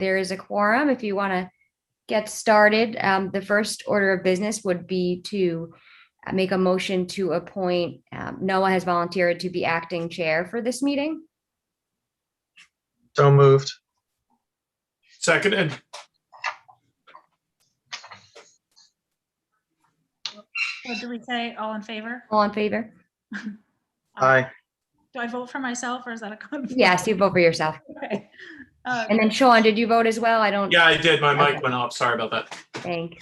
there is a quorum. If you want to get started, the first order of business would be to make a motion to appoint, Noah has volunteered to be acting chair for this meeting. So moved. Seconded. What do we say? All in favor? All in favor? Aye. Do I vote for myself or is that a conflict? Yes, you vote for yourself. Okay. And then Sean, did you vote as well? I don't. Yeah, I did. My mic Okay. went off. Sorry about that. Thanks.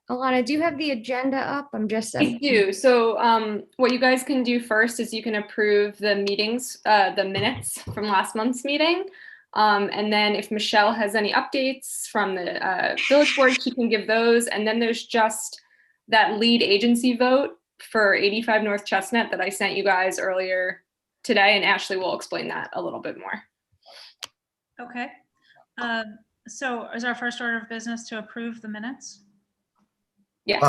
Alana, do you have the agenda up? I'm just. I do. So what you guys can do first is you can approve the meetings, the minutes from last month's meeting. And then if Michelle has any updates from the village board, she can give those. And then there's just that lead agency vote for 85 North Chestnut that I sent you guys earlier today. And Ashley will explain that a little bit more. Okay. So is our first order of business to approve the minutes? Yes.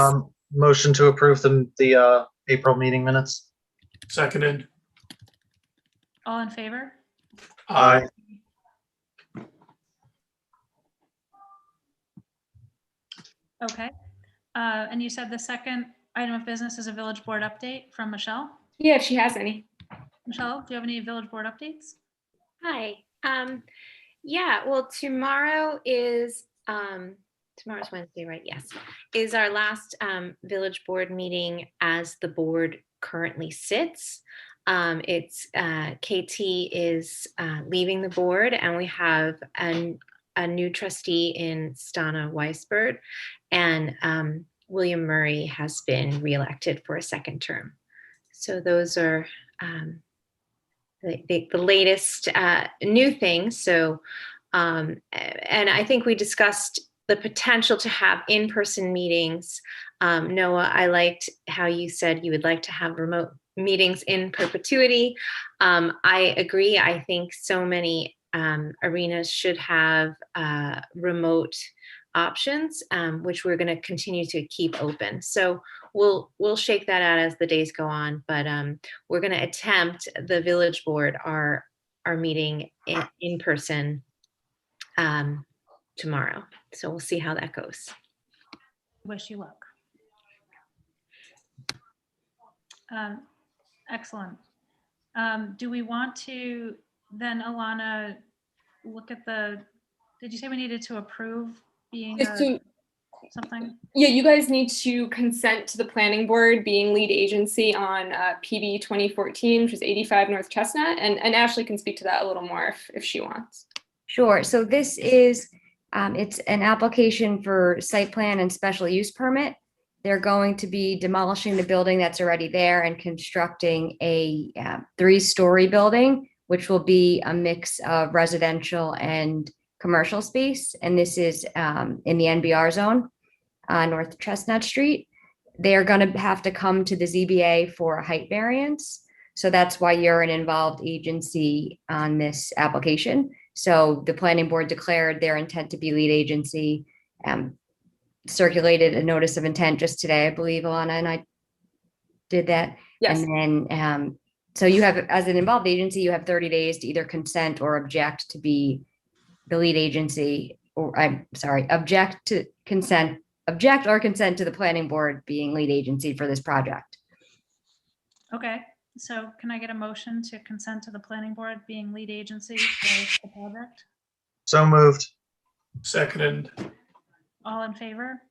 Motion to approve the April meeting minutes. Seconded. All in favor? Aye. Okay. And you said the second item of business is a village board update from Michelle. Yeah, if she has any. Michelle, do you have any village board updates? Hi. Yeah, well, tomorrow is tomorrow's Wednesday, right? Yes, is our last village board meeting as the board currently sits. It's KT is leaving the board, and we have a new trustee in Stana Weisberg, and William Murray has been reelected for a second term. So those are the latest new things. So, and I think we discussed the potential to have in-person meetings. Noah, I liked how you said you would like to have remote meetings in perpetuity. I agree. I think so many arenas should have remote options, which we're going to continue to keep open. So we'll shake that out as the days go on, but we're going to attempt the village board our meeting in person tomorrow. So we'll see how that goes. Wish you luck. Excellent. Do we want to then, Alana, look at did you say we needed to approve being something? Yeah, you guys need to consent to the planning board being lead agency on PB 2014, which is 85 North Chestnut. And Ashley can speak to that a little more if she wants. Sure. So this is, it's an application for site plan and special use permit. They're going to be demolishing the building that's already there and constructing a 3-story building, which will be a mix of residential and commercial space. And this is in the NBR zone on North Chestnut Street. They're going to have to come to the ZBA for a height variance. So that's why you're an involved agency on this application. So the planning board declared their intent to be lead agency, circulated a notice of intent just today, I believe, Alana and I did that. Yes. And then, so you have, as an involved agency, you have 30 days to either consent or object to be the lead agency, or I'm sorry, object or consent to the planning board being lead agency for this project. Okay, so can I get a motion to consent to the planning board being lead agency for the project? So moved. Seconded. All in favor?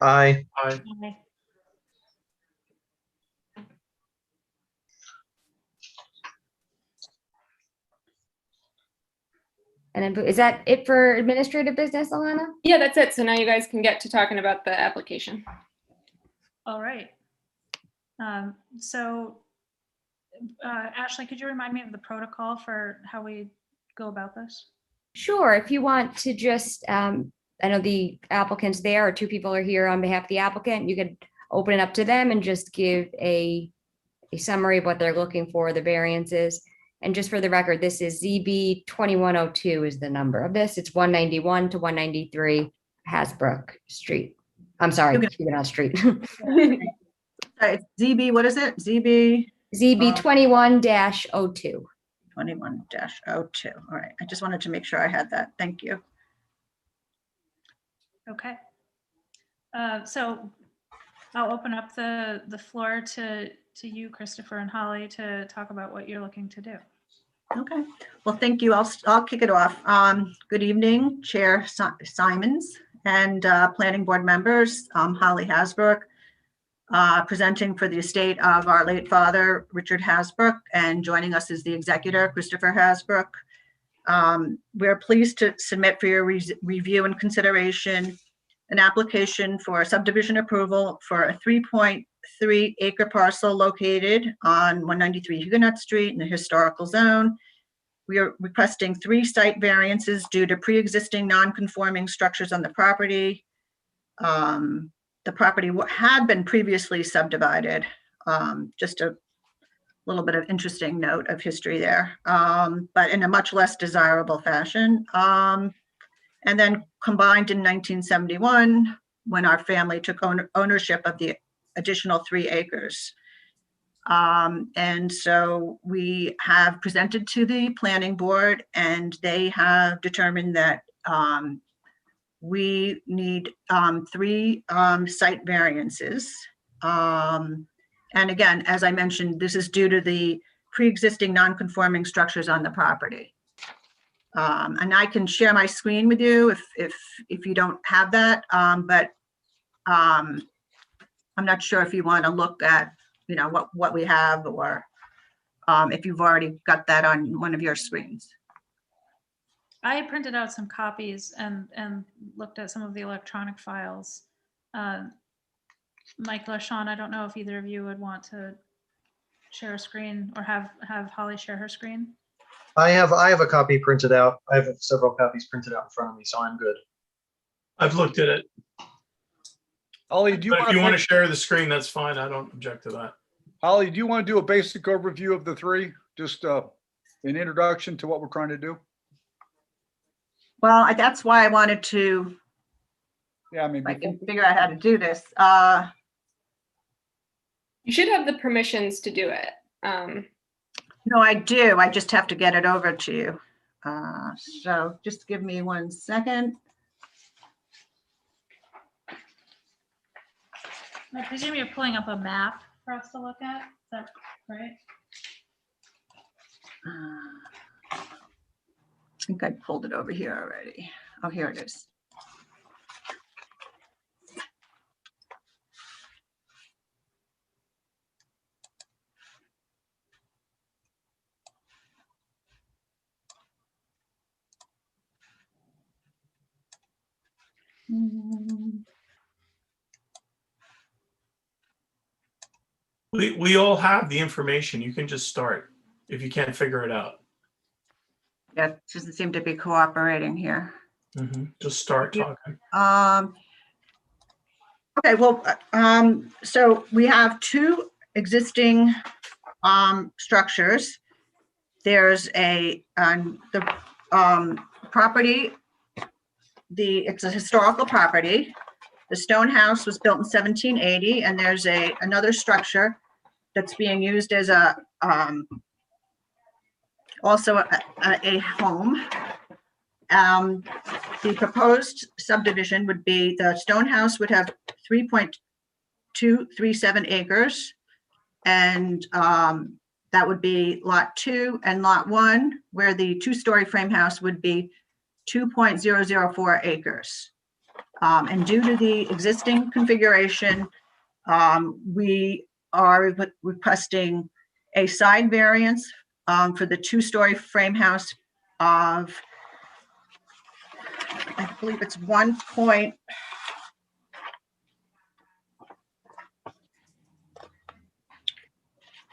Aye. Aye. Aye. And then, is that it for administrative business, Alana? Yeah, that's it. So now you guys can get to talking about the application. All right. Ashley, could you remind me of the protocol for how we go about this? Sure. If you want to just, I know the applicants there, or 2 people are here on behalf of the applicant, you could open it up to them and just give a summary of what they're looking for, the variances. And just for the record, this is ZB 2102 is the number of this. It's 191 to 193 Hasbrook Street. I'm sorry, Okay. Huguenot Street. sorry, it's ZB, what is it? ZB ZB 21-02. 21-02. All right, I just wanted to make sure I had that. Thank you. Okay. So I'll open up the floor to you, Christopher and Holly, to talk about what you're looking to do. Okay, well, thank you. I'll kick it off. Good evening, Chair Simons and Planning Board members. Holly Hasbrook, presenting for the estate of our late father, Richard Hasbrook, and joining us is the executor, Christopher Hasbrook. We're pleased to submit for your review and consideration an application for subdivision approval for a 3.3 acre parcel located on 193 Huguenot Street in the historical zone. We are requesting 3 site variances due to pre-existing non-conforming structures on the property. The property had been previously subdivided, just a little bit of interesting note of history there, but in a much less desirable fashion. And then combined in 1971, when our family took ownership of the additional 3 acres. And so we have presented to the planning board, and they have determined that we need 3 site variances. And again, as I mentioned, this is due to the pre-existing non-conforming structures on the property. And I can share my screen with you if you don't have that, but I'm not sure if you want to look at, you know, what we have, or if you've already got that on one of your screens. I had printed out some copies and looked at some of the electronic files. Michael or Sean, I don't know if either of you would want to share a screen or have Holly share her screen. I have a copy printed out. I have several copies printed out in front of me, so I'm good. I've looked at it. Holly, do you But if you want want to share the screen, that's fine. I don't object to that. Holly, do you want to do a basic overview of the 3? Just an introduction to what we're trying to do? Well, that's why I wanted to, Yeah, I mean, if I can figure out how to do this. You should have the permissions to do it. No, I do. I just have to get it over to you. So just give me 1 second. I presume you're pulling up a map for us to look at. Is that right? I think I pulled it over here already. Oh, here it is. We all have the information. You can just start if you can't figure it out. Yeah, it doesn't seem to be cooperating here. Just start talking. Okay, well, so we have 2 existing structures. There's the property, it's a historical property. The stone house was built in 1780, and there's another structure that's being used as also a home. The proposed subdivision would be, the stone house would have 3.237 acres. And that would be lot 2 and lot 1, where the 2-story frame house would be 2.004 acres. And due to the existing configuration, we are requesting a side variance for the 2-story frame house of, I believe it's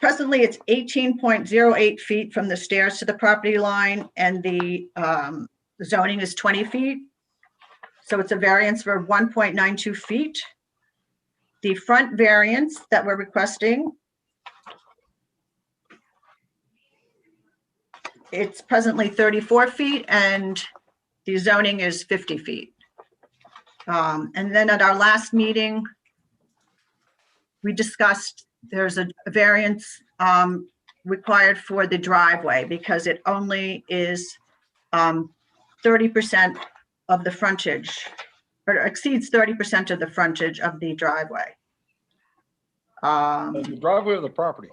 presently it's 18.08 feet from the stairs to the property line, and the zoning is 20 feet. So it's a variance for 1.92 feet. The front variance that we're requesting, it's presently 34 feet and the zoning is 50 feet. And then at our last meeting, we discussed there's a variance required for the driveway because it only is 30% of the frontage, or exceeds 30% of the frontage of the driveway. The driveway of the property.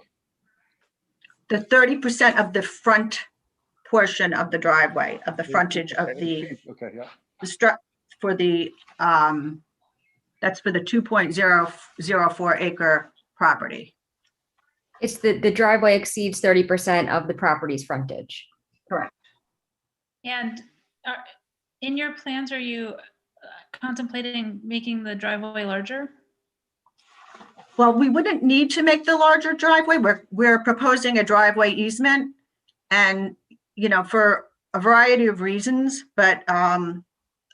The 30% of the front portion of the driveway, of the frontage of the Okay, yeah. for the, that's for the 2.004 acre property. It's the driveway exceeds 30% of the property's frontage. Correct. And in your plans, are you contemplating making the driveway larger? Well, we wouldn't need to make the larger driveway. We're proposing a driveway easement and, for a variety of reasons, but, I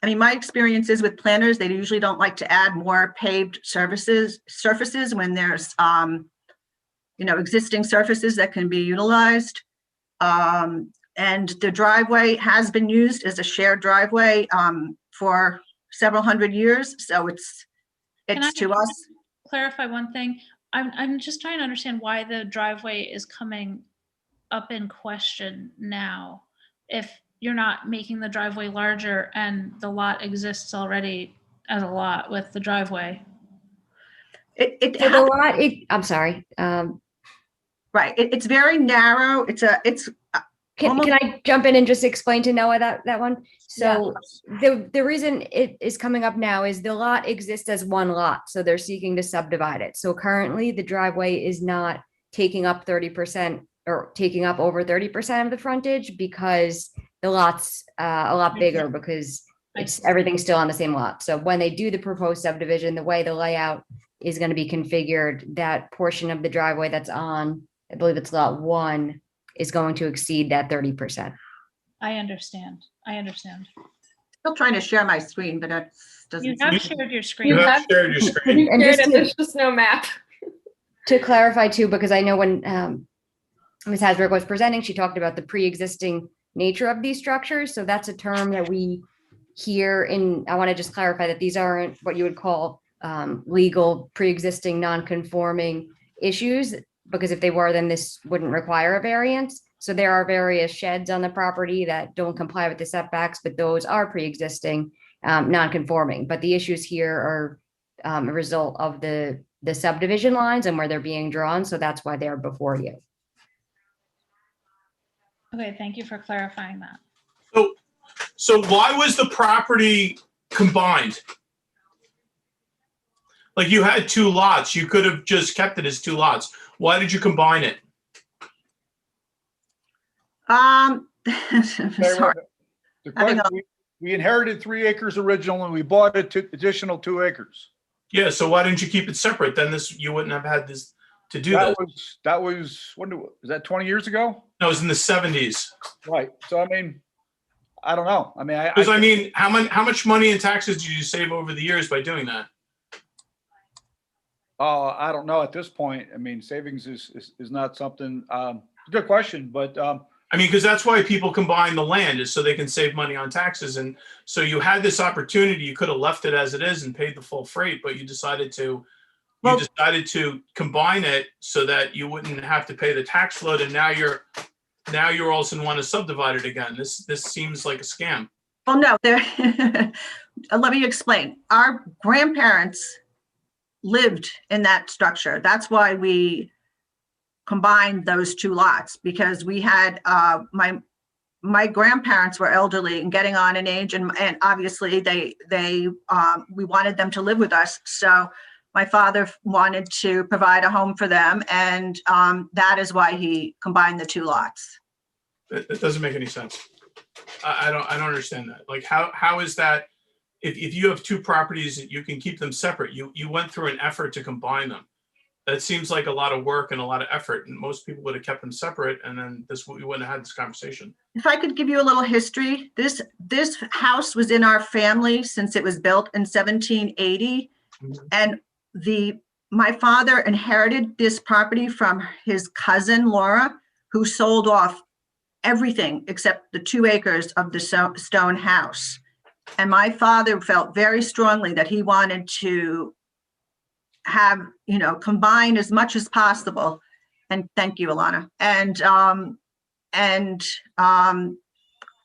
mean, my experiences with planners, they usually don't like to add more paved surfaces when there's, existing surfaces that can be utilized. And the driveway has been used as a shared driveway for several hundred years. So it's to us. Clarify one thing. I'm just trying to understand why the driveway is coming up in question now. If you're not making the driveway larger and the lot exists already as a lot with the driveway. For the lot, I'm sorry. Right. It's very narrow. Can I jump in and just explain to Noah that one? So the reason it is coming up now is the lot exists as one lot. So they're seeking to subdivide it. So currently the driveway is not taking up 30% or taking up over 30% of the frontage because the lot's a lot bigger because everything's still on the same lot. So when they do the proposed subdivision, the way the layout is going to be configured, that portion of the driveway that's on, I believe it's lot 1, is going to exceed that 30%. I understand. Still trying to share my screen, but it doesn't. You have shared your screen. You have shared your screen. And There's just no map. to clarify too, because I know when Ms. Hasbrook was presenting, she talked about the pre-existing nature of these structures. So that's a term that we hear I want to just clarify that these aren't what you would call legal pre-existing non-conforming issues, because if they were, then this wouldn't require a variance. So there are various sheds on the property that don't comply with the setbacks, but those are pre-existing non-conforming. But the issues here are a result of the subdivision lines and where they're being drawn. So that's why they're before you. Okay, thank you for clarifying that. So why was the property combined? Like you had 2 lots, you could have just kept it as 2 lots. Why did you combine it? Sorry. The question, we inherited 3 acres original and we bought an additional 2 acres. Yeah, so why didn't you keep it separate? Then you wouldn't have had this to do That this. was was that 20 years ago? No, it was in the 70s. Right. So I mean, I don't know. I mean, Because I mean, how much money in taxes did you save over the years by doing that? I don't know at this point. I mean, savings is not something. Good question, but I mean, because that's why people combine the land, is so they can save money on taxes. And so you had this opportunity. You could have left it as it is and paid the full freight, but you decided to. You decided to combine it so that you wouldn't have to pay the tax load, and now you're all of a sudden want to subdivide it again. This seems like a scam. Well, no, let me explain. Our grandparents lived in that structure. That's why we combined those 2 lots, because we had my grandparents were elderly and getting on in age, and obviously we wanted them to live with us. So my father wanted to provide a home for them, and that is why he combined the 2 lots. It doesn't make any sense. I don't understand that. Like, how is that? If you have 2 properties, you can keep them separate. You went through an effort to combine them. That seems like a lot of work and a lot of effort, and most people would have kept them separate, and then we wouldn't have had this conversation. If I could give you a little history, this house was in our family since it was built in 1780, and my father inherited this property from his cousin Laura, who sold off everything except the 2 acres of the stone house. And my father felt very strongly that he wanted to have, combine as much as possible. And thank you, Alana. And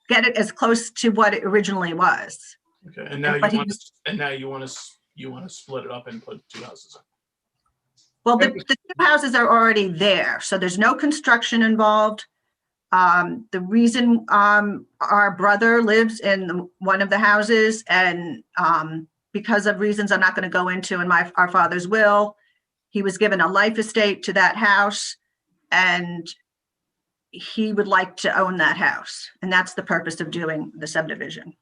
get it as close to what it originally was. Okay, and now But you want to, and now you want to split it up and put two houses in. Well, the two houses are already there, so there's no construction involved. The reason our brother lives in one of the houses, and because of reasons I'm not going to go into in our father's will, he was given a life estate to that house, and he would like to own that house, and that's the purpose of doing the subdivision.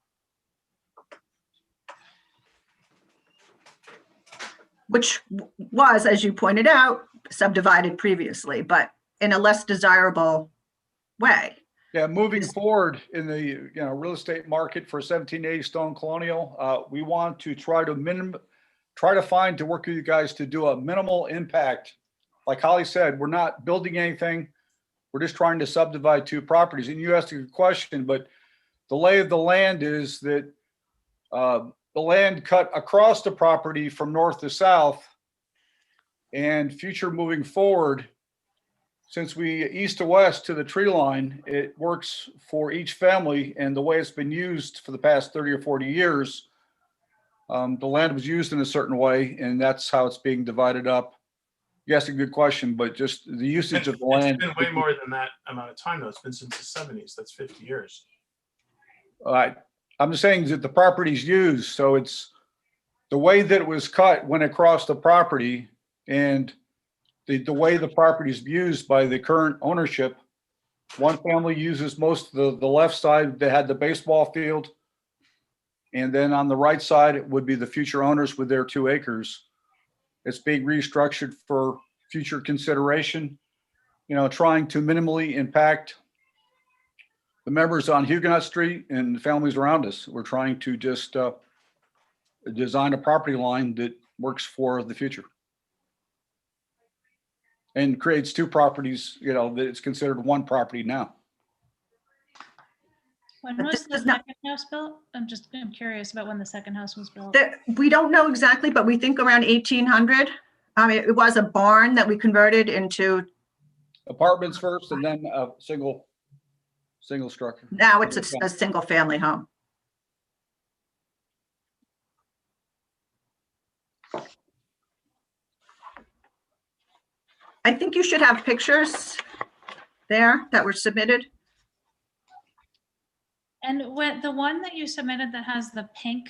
Which was, as you pointed out, subdivided previously, but in a less desirable way. Yeah, moving forward in the real estate market for 1780 Stone Colonial, we want to try to work with you guys to do a minimal impact. Like Holly said, we're not building anything. We're just trying to subdivide two properties. And you asked a good question, but the lay of the land is that the land cut across the property from north to south, and future moving forward, since we east to west to the tree line, it works for each family. And the way it's been used for the past 30 or 40 years, the land was used in a certain way, and that's how it's being divided up. You asked a good question, but just the usage of the land. It's been way more than that amount of time, though. It's been since the 70s. That's 50 years. I'm just saying that the property's used, so it's the way that it was cut went across the property, and the way the property is used by the current ownership. One family uses most of the left side that had the baseball field, and then on the right side it would be the future owners with their 2 acres. It's being restructured for future consideration, trying to minimally impact the members on Huguenot Street and the families around us. We're trying to just design a property line that works for the future and creates 2 properties, that it's considered one property now. When But was this the does not- second house built? I'm curious about when the second house was built. We don't know exactly, but we think around 1800. It was a barn that we converted into, Apartments first and then a single structure. now it's a single family home. I think you should have pictures there that were submitted. And when the one that you submitted that has the pink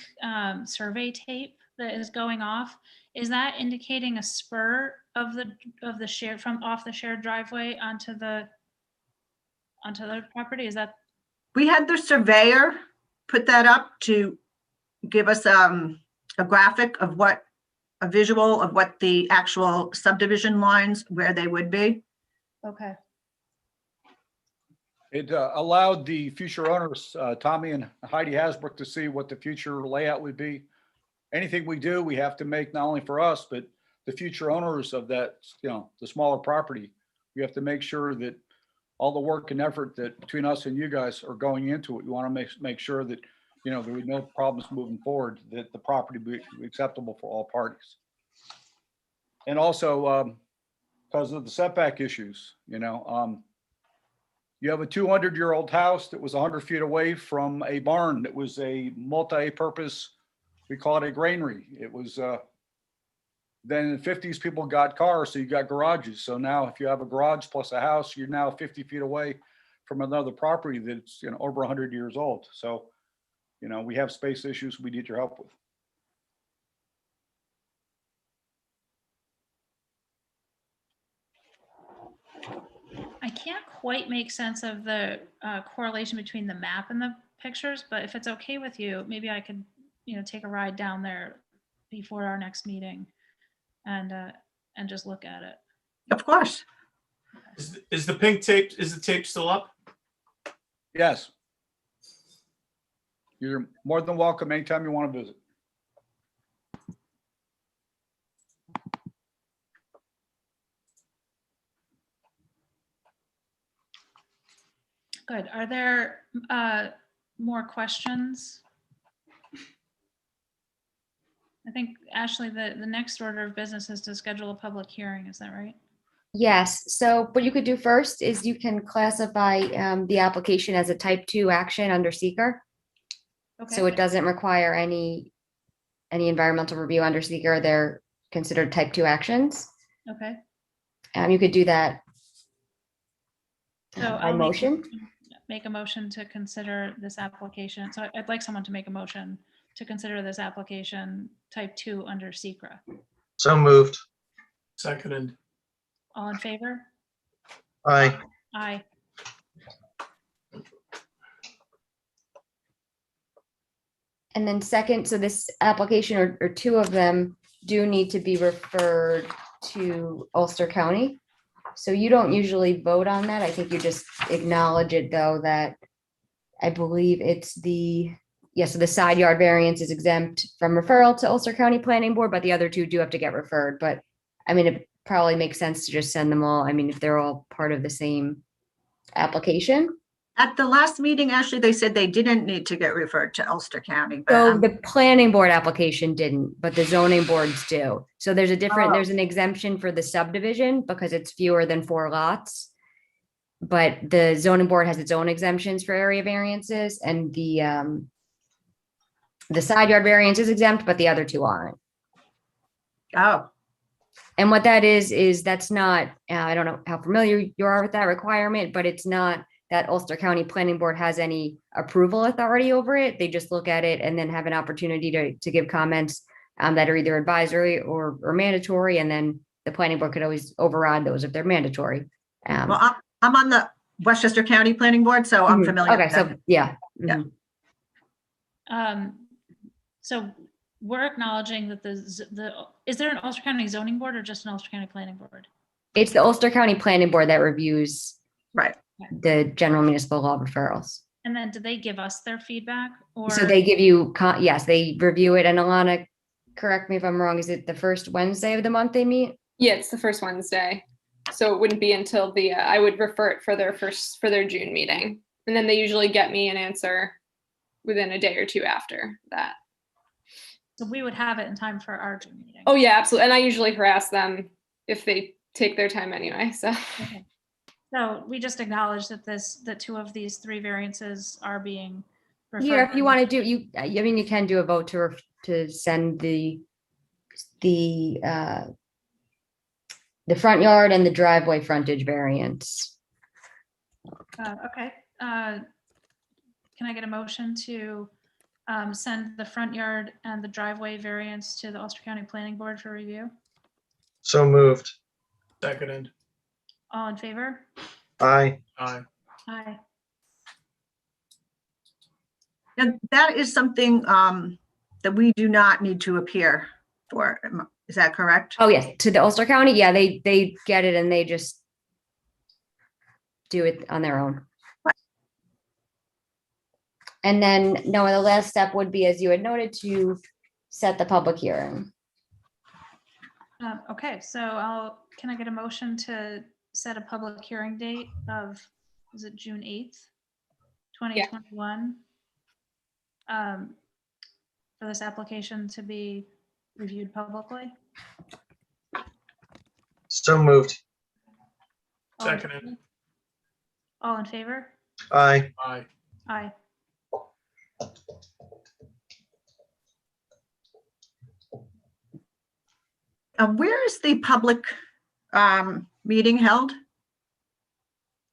survey tape that is going off, is that indicating a spur of the shared from off the shared driveway onto the property? Is that? We had the surveyor put that up to give us a graphic of a visual of what the actual subdivision lines, where they would be. Okay. It allowed the future owners, Tommy and Heidi Hasbrook, to see what the future layout would be. Anything we do, we have to make not only for us, but the future owners of that, the smaller property. We have to make sure that all the work and effort that between us and you guys are going into it. We want to make sure that, there would be no problems moving forward, that the property be acceptable for all parties. And also, because of the setback issues, you have a 200-year-old house that was 100 feet away from a barn that was a multi-purpose, we call it a granary. It was, then in the 50s, people got cars, so you got garages. So now if you have a garage plus a house, you're now 50 feet away from another property that's, over 100 years old. So, we have space issues we need your help with. I can't quite make sense of the correlation between the map and the pictures, but if it's okay with you, maybe I could, take a ride down there before our next meeting and just look at it. Of course. Is the pink tape, is the tape still up? Yes. You're more than welcome anytime you want to visit. Good. Are there more questions? I think, Ashley, the next order of business is to schedule a public hearing. Is that right? Yes, so what you could do first is you can classify the application as a type 2 action under seeker. So Okay. it doesn't require any environmental review under seeker. They're considered type 2 actions. Okay. You could do that So by I'll motion. make a motion to consider this application. So I'd like someone to make a motion to consider this application type 2 under secra. So moved. Seconded. All in favor? Aye. Aye. And then second, so this application or two of them do need to be referred to Ulster County. So you don't usually vote on that. I think you just acknowledge it, though, that I believe it's so the side yard variance is exempt from referral to Ulster County Planning Board, but the other two do have to get referred. But I mean, it probably makes sense to just send them all. I mean, if they're all part of the same application. At the last meeting, actually, they said they didn't need to get referred to Ulster County, but So the planning board application didn't, but the zoning boards do. So there's Oh. there's an exemption for the subdivision because it's fewer than 4 lots. But the zoning board has its own exemptions for area variances, and the side yard variance is exempt, but the other two aren't. oh, And what that is that's not, I don't know how familiar you are with that requirement, but it's not that Ulster County Planning Board has any approval authority over it. They just look at it and then have an opportunity to give comments that are either advisory or mandatory. And then the planning board could always override those if they're mandatory. well, I'm on the Westchester County Planning Board, so I'm Mhm. familiar Okay, with that. so yeah. Yeah. Mhm. So we're acknowledging that is there an Ulster County zoning board or just an Ulster County planning board? It's the Ulster County Planning Board that reviews Right. the general municipal law referrals. And then do they give us their feedback or? So they give you, yes, they review it. And Alana, correct me if I'm wrong, is it the first Wednesday of the month they meet? Yeah, it's the first Wednesday. So it wouldn't be until I would refer it for their June meeting. And then they usually get me an answer within a day or two after that. So we would have it in time for our June meeting. Oh yeah, absolutely. And I usually harass them if they take their time anyway, so. Okay. So we just acknowledge that 2 of these 3 variances are being referred. Yeah, if you want to do, I mean, you can do a vote to send the front yard and the driveway frontage variance. Okay. Can I get a motion to send the front yard and the driveway variance to the Ulster County Planning Board for review? So moved. Seconded. All in favor? Aye. Aye. Aye. And that is something that we do not need to appear for. Is that correct? Oh, yes, to the Ulster County. Yeah, they get it and they just do it on their own. Right. And then, no, the last step would be, as you had noted, to set the public hearing. Okay, so can I get a motion to set a public hearing date of, is it June 8th, 2021? For this application to be reviewed publicly? So moved. All in Seconded. favor? All in favor? Aye. Aye. Aye. Where is the public meeting held?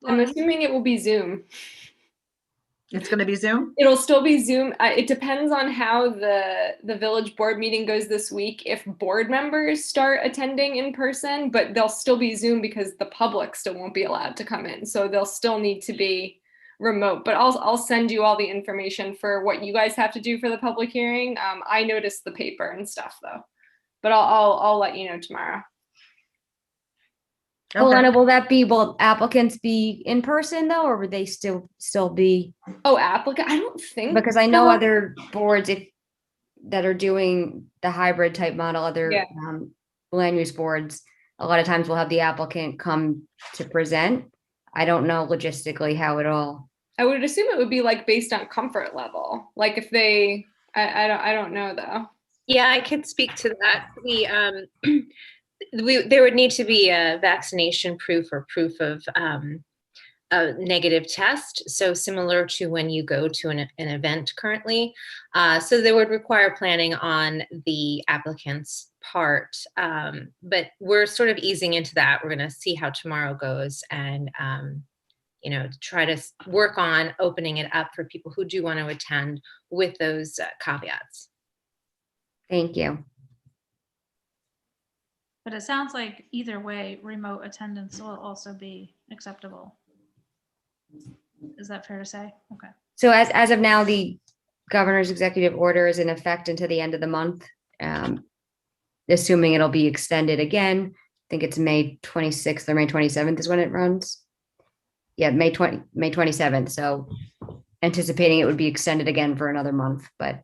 I'm assuming it will be Zoom. It's going to be Zoom? It'll still be Zoom. It depends on how the village board meeting goes this week. If board members start attending in person, but they'll still be Zoom because the public still won't be allowed to come in. So they'll still need to be remote. But I'll send you all the information for what you guys have to do for the public hearing. I noticed the paper and stuff though, but I'll let you know tomorrow. Okay. Alana, will applicants be in person though, or would they still be? Oh, applicant? I don't think. Because I know so. other boards that are doing the hybrid type model, other Yeah. land use boards, a lot of times will have the applicant come to present. I don't know logistically how it all. I would assume it would be like based on comfort level. Like if they, I don't know though. Yeah, I could speak to that. There would need to be a vaccination proof or proof of a negative test. So similar to when you go to an event currently. So they would require planning on the applicant's part. But we're sort of easing into that. We're going to see how tomorrow goes and, try to work on opening it up for people who do want to attend with those caveats. Thank you. But it sounds like either way, remote attendance will also be acceptable. Is that fair to say? Okay. So as of now, the governor's executive order is in effect until the end of the month. Assuming it'll be extended again. I think it's May 26th or May 27th is when it runs. Yeah, May 27th. So anticipating it would be extended again for another month, but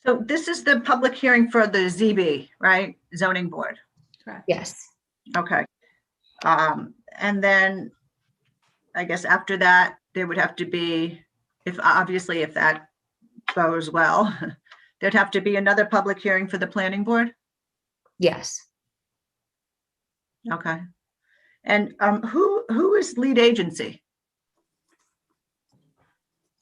So this is the public hearing for the ZB, right? Zoning Board. Correct. yes. Okay. And then I guess after that, there would have to be, if that goes well, there'd have to be another public hearing for the planning board. Yes. Okay. And who is lead agency?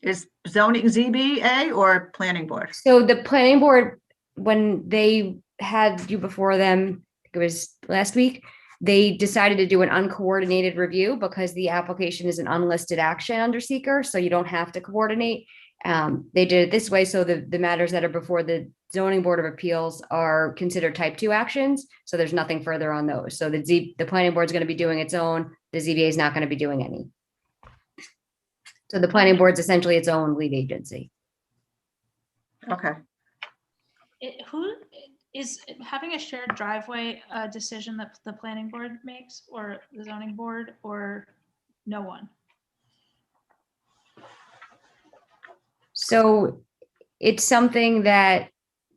Is zoning ZBA or planning board? So the planning board, when they had you before them, I think it was last week, they decided to do an uncoordinated review because the application is an unlisted action under seeker, so you don't have to coordinate. They did it this way, so the matters that are before the zoning board of appeals are considered type 2 actions, so there's nothing further on those. So the planning board is going to be doing its own, the ZBA is not going to be doing any. So the planning board is essentially its own lead agency. Okay. Who is having a shared driveway a decision that the planning board makes or the zoning board or no one? So it's something that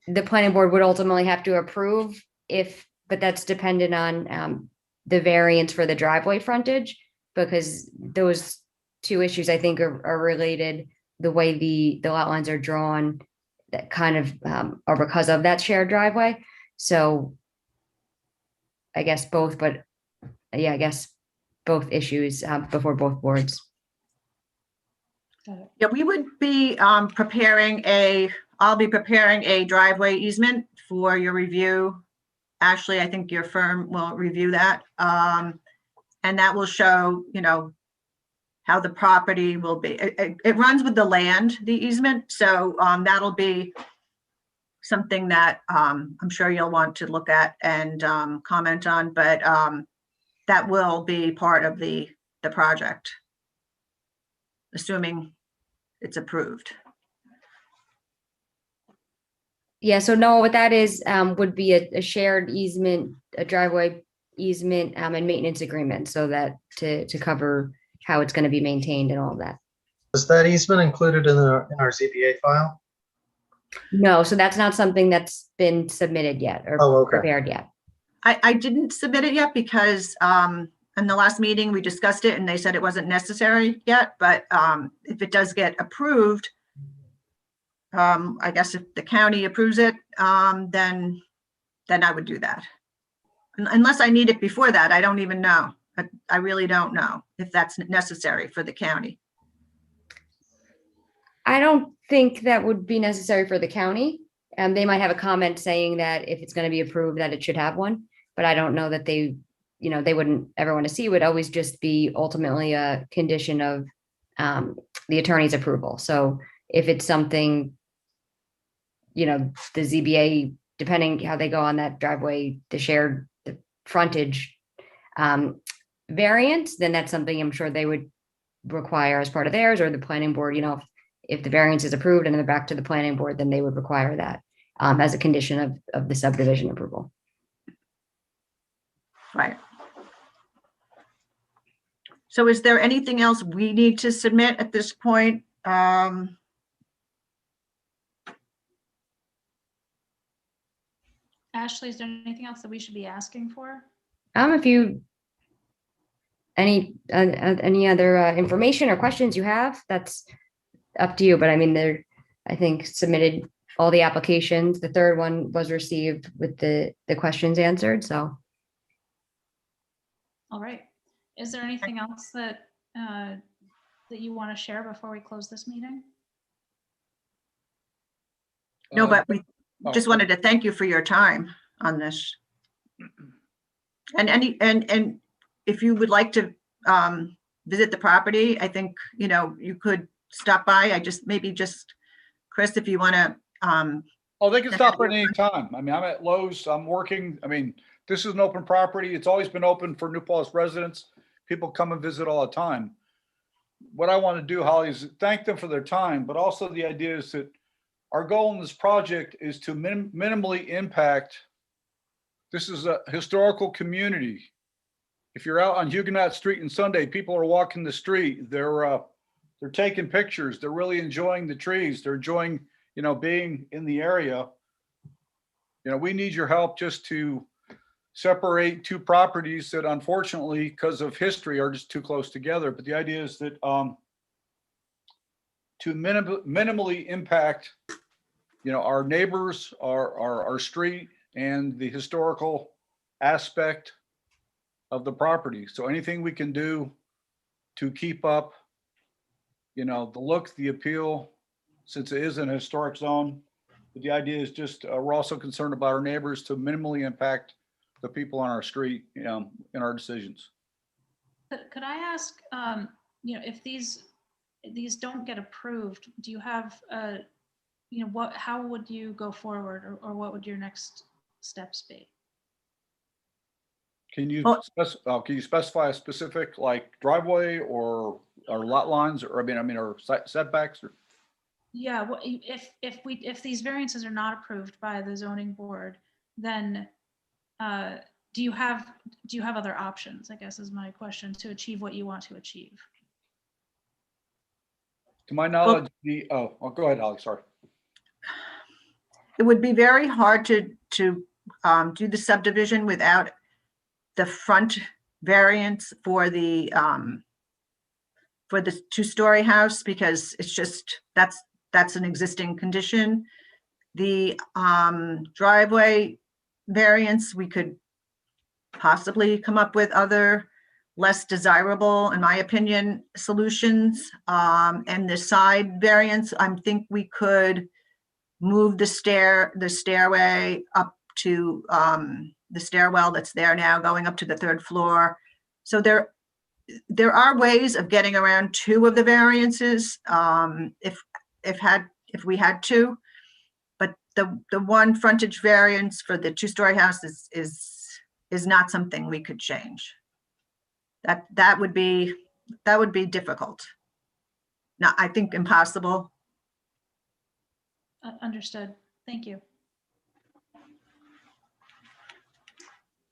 the planning board would ultimately have to approve but that's dependent on the variance for the driveway frontage, because those two issues I think are related. The way the lot lines are drawn that kind of are because of that shared driveway. So I guess both, but yeah, I guess both issues before both boards. Yeah, we would be I'll be preparing a driveway easement for your review. Ashley, I think your firm will review that. And that will show, how the property will be. It runs with the land, the easement. So that'll be something that I'm sure you'll want to look at and comment on, but that will be part of the project, assuming it's approved. Yeah, so no, what that is would be a shared easement, a driveway easement and maintenance agreement, so that to cover how it's going to be maintained and all of that. Is that easement included in our ZBA file? No, so that's not something that's been submitted yet or Oh, okay. prepared yet. I didn't submit it yet because in the last meeting, we discussed it and they said it wasn't necessary yet, but if it does get approved, I guess if the county approves it, then I would do that. Unless I need it before that, I don't even know. I really don't know if that's necessary for the county. I don't think that would be necessary for the county. They might have a comment saying that if it's going to be approved, that it should have one, but I don't know that they wouldn't ever want to see. It would always just be ultimately a condition of the attorney's approval. So if it's something, the ZBA, depending how they go on that driveway, the frontage variance, then that's something I'm sure they would require as part of theirs, or the planning board, if the variance is approved and then back to the planning board, then they would require that as a condition of the subdivision approval. Right. So is there anything else we need to submit at this point? Ashley, is there anything else that we should be asking for? If you any other information or questions you have, that's up to you. But I mean, they're, I think, submitted all the applications. The third one was received with the questions answered, so. All right. Is there anything else that that you want to share before we close this meeting? No, but we oh, just wanted to thank you for your time on this. And if you would like to visit the property, I think, you could stop by. Maybe Chris, if you want to, Oh, they can stop at any time. I mean, I'm at Lowe's, I'm working. I mean, this is an open property. It's always been open for New Paltz residents. People come and visit all the time. What I want to do, Holly, is thank them for their time, but also the idea is that our goal in this project is to minimally impact. This is a historical community. If you're out on Huguenot Street on Sunday, people are walking the street. They're taking pictures. They're really enjoying the trees. They're enjoying, being in the area. We need your help just to separate two properties that unfortunately, because of history, are just too close together. But the idea is that to minimally impact, our neighbors, our street, and the historical aspect of the property. So anything we can do to keep up, the look, the appeal, since it is an historic zone. But the idea is just, we're also concerned about our neighbors to minimally impact the people on our street, in our decisions. Could I ask, if these don't get approved, do you have, how would you go forward, or what would your next steps be? Can you Well- specify a specific like driveway or lot lines or or setbacks or? Yeah, well, if these variances are not approved by the zoning board, then do you have other options, I guess is my question, to achieve what you want to achieve? To my knowledge, go ahead, Alex, sorry. it would be very hard to do the subdivision without the front variance for the two-story house, because it's just, that's an existing condition. The driveway variance, we could possibly come up with other less desirable, in my opinion, solutions. And the side variance, I think we could move the stairway up to the stairwell that's there now, going up to the third floor. So there are ways of getting around two of the variances, if we had to. But the one frontage variance for the two-story house is not something we could change. That would be difficult. Now, I think impossible. Understood. Thank you.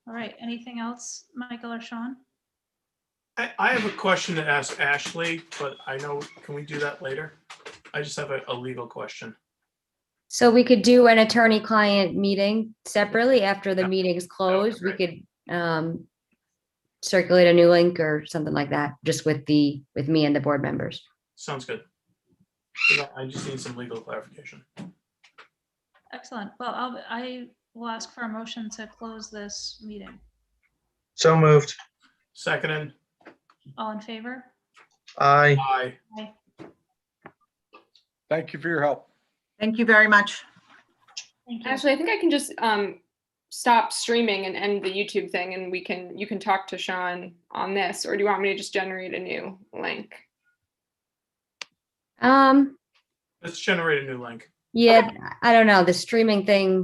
All right. Anything else, Michael or Sean? I have a question to ask Ashley, but I know, can we do that later? I just have a legal question. So we could do an attorney-client meeting separately after the Yeah. meeting's closed. We great. could circulate a new link or something like that, just with me and the board members. Sounds good. I just need some legal clarification. Excellent. Well, I will ask for a motion to close this meeting. So moved. Seconded. All in favor? Aye. Aye. Aye. Thank you for your help. Thank you very much. Thank you. Actually, I think I can just stop streaming and end the YouTube thing, and you can talk to Sean on this, or do you want me to just generate a new link? Let's generate a new link. Yeah, I don't know. The streaming thing